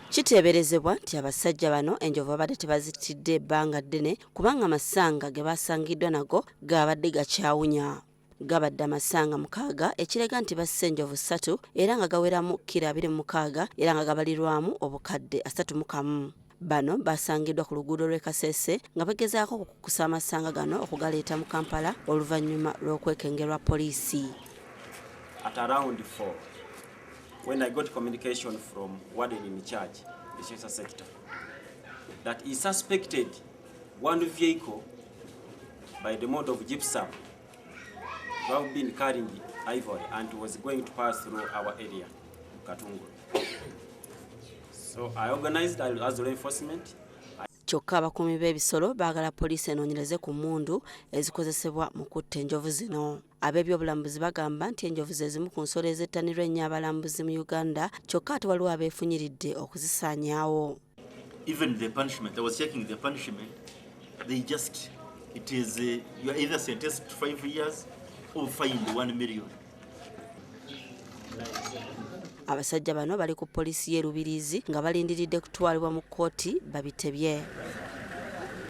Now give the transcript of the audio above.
Kiteeberezebwa nti abasajja bano enjovu babadde tebazitidde ebbanga ddene kubanga amasanga ge basangiddwa nago gabadde gakyawunya. Gabadde amasanga 6 ekirega nti basse enjovu 3 era nga gaweramu kilo 26 era nga gabalirwamu obukadde 31. Bano basangiddwa ku luguudo lw'e Kasese nga bagezaako okukusa amasanga gano okugaleeta mu Kampala oluvanyuma lw'okwekengerwa poliisi. At around 4, when I got communication from warden in charge, the shelter sector, that he suspected one vehicle by the mode of gypsum to have been carrying ivory and was going to pass through our area, Katungu. So I organized as law enforcement. Kyokka abakuumi b'ebisolo baagala poliisi enoonyereze ku mmundu ezikozesebwa mu kutta enjovu zino. Ab'ebyobulambuzi bagamba nti enjovu ze zimu ku nsolo ezettanirwa ennyo abalambuzi mu Uganda, kyokka ate waliwo abeefunyiridde okuzisaanyaawo. Even the punishment, I was checking the punishment, they just, it is, you are either sentenced to 5 years or fined 1 million. Abasajja bano bali ku poliisi y'e Rubirizi nga balindiridde kutwalibwa mu kkooti babitebye.